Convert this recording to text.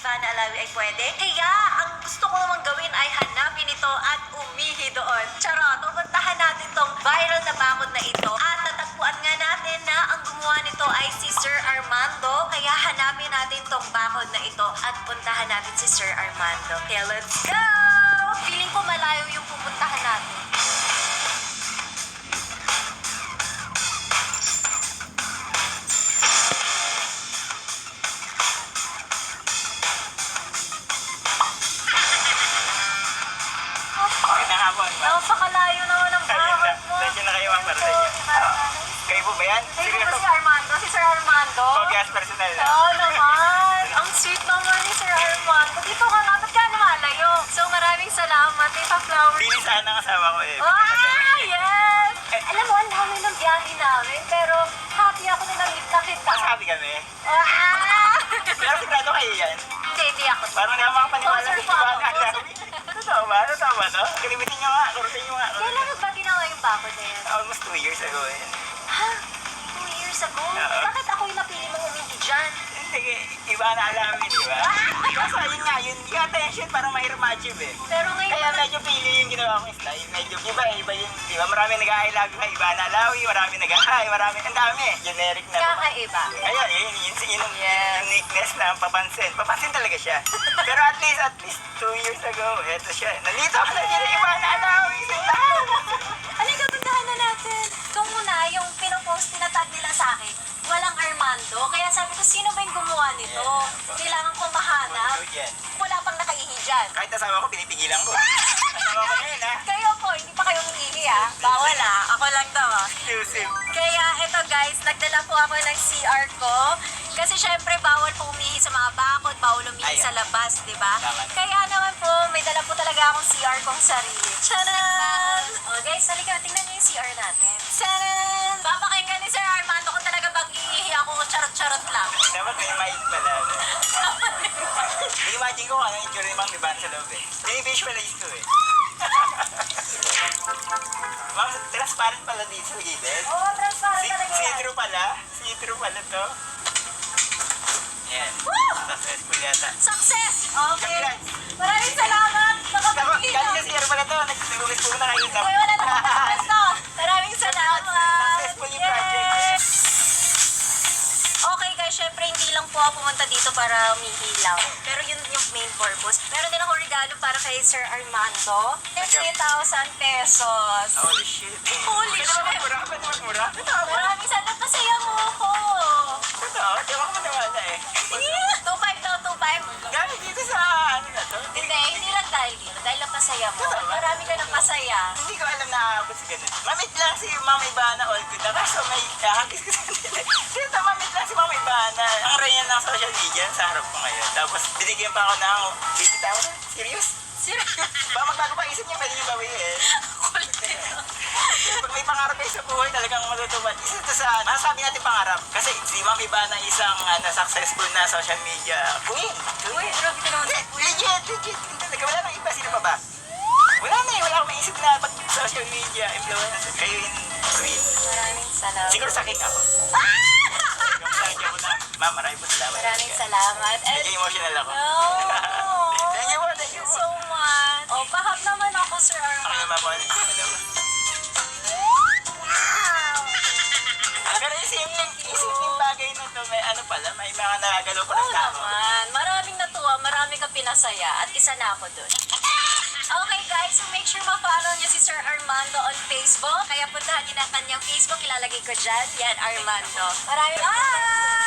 Ivana Alawi ay pwede. Kaya, ang gusto ko namang gawin ay hanapin ito at umihi doon. Charot, pupuntahan natin tong viral na bakod na ito. At natagpuan nga natin na ang gumawa nito ay si Sir Armando. Kaya hanapin natin tong bakod na ito at puntahan natin si Sir Armando. Kaya let's go! Feeling ko malayo yung pupuntahan natin. Napakalayo naman ang bakod mo. Nandiyan na kayo ang para sa inyo. Kayo po ba yan? Hindi ko si Armando, si Sir Armando. Pag-gas personal na. Oo naman. Ang sweet naman ni Sir Armando. Dito ka nga, ba't ka lumalayo? So maraming salamat. Ito flower. Dinis sana ang kasama ko eh. Ah, yes! Alam mo, ang dami ng biyahe namin, pero happy ako na nakita kita. Mas happy kami. Ah! Pero sigurado kayo yan. Hindi ako. Parang hindi ako makapaniwala Sponsor sa pa ako. iba na Totoo ba? Totoo ba to? Kalimutin nyo nga. Kurutin nyo nga. Kailan mo ba ginawa yung bakod na yan? Almost 2 years ago eh. Ha? 2 years ago? Oo. Bakit ako yung napili mong uminti dyan? Hindi, iba na alamin, di ba? Kaso yun nga, yung attention parang mahirap ma-achieve eh. Pero ngayon, Kaya medyo pili yung ginawa kong style. Medyo iba yun, di ba? Marami nag-hi lagi kay Ivana Alawi, marami nag-hi, ang dami. Generic na. kakaiba. Ayun, yung uniqueness na papansin. Papansin talaga siya. Pero at least 2 years ago, eto siya. Nandito ako na dito, Ivana Alawi. Halika, puntahan na natin. Ito muna, yung pinopost, tinatag nila sa akin. Walang Armando. Kaya sabi ko, sino ba yung gumawa nito? Kailangan ko mahanap. Yan. Wala pang nakaihi dyan. Kahit asawa ko, pinipigilan ko. Asawa ko na yun, ha? Kayo po, hindi pa kayo umiihi ah. Bawal ah. Ako lang to ah. Exclusive. Kaya ito guys, nagdala po ako ng CR ko. Kasi syempre bawal po umihi sa mga bakod, bawal umihi Ayan. sa labas, di ba? Tama. Kaya naman po, may dala po talaga akong CR kong sarili. Tcharan! O guys, halika, tingnan niyo yung CR natin. Tcharan! Papakinggan ni Sir Armando kung talaga bang iihi ako o charot-charot lang. Dapat may mic pala. Imagine ko kung ano yung itsura ni Mang Ivan sa loob eh. Dini-visualize ko eh. Ma'am, transparent pala dito sa gilid. Oo, transparent talaga yan. See-through pala to. Yan. Woo! Successful yata. Success! Okay. Congrats! Maraming salamat! Ako, Nakapagpili galing sa CR pala to. Nag-umis po na kayo. Uy, wala na pagkakas to. Maraming salamat. Successful yung project. Yes. Okay guys, syempre hindi lang po ako pumunta dito para umihilaw. Pero yun yung main purpose. Meron din ako regalo para kay Sir Armando. 50,000 pesos. Holy shit. Holy Pwede shit. ba magmura? Pwede magmura? Totoo ba? Maraming salamat. Pasaya mo ako. Totoo? Di ako maniwala eh. 2.5 daw, 2.5. Gamit dito sa ano na to? Hindi lang dahil dito. Dahil lang pasaya mo. Marami ka ng pasaya. Hindi ko alam na aabot sa ganun. Mamit lang si Mama Ivana all good na. Kaso may hagis ko sa nila. Dito mamit lang si Mama Ivana. Ang ranyan ng social media sa harap ko ngayon. Tapos binigyan pa ako ng 50,000. Serious? Seryoso. Ba magbago pa isip niya, pwede niyo bawiin. Pag may pangarap kayo sa buhay, talagang matutupad. Isa ito sa, masasabi natin pangarap. Kasi si Mama Ivana isang successful na social media queen. Uy, grabe ka naman. Legit. Talaga, wala nang iba. Sino pa ba? Wala na eh. Wala akong maisip na pag social media influencer. Kayo yung queen. Maraming salamat. Siguro sa king ako. Joke lang. Ma'am, maraming po salamat. Maraming salamat. And Medyo emotional ako. Thank you po. thank you so much. Oh, pahap naman ako, Sir Ako Armando. naman po. Wow! Pero isipin bagay na to, may ano pala, may mga nagagalaw pa ng Oo tao. naman. Maraming natuwa, marami ka pinasaya. At isa na ako dun. Okay guys, so make sure ma-follow niyo si Sir Armando on Facebook. Kaya puntahan niyo na ang kanyang Facebook. Ilalagay ko dyan. Yan, Armando. Maraming bye!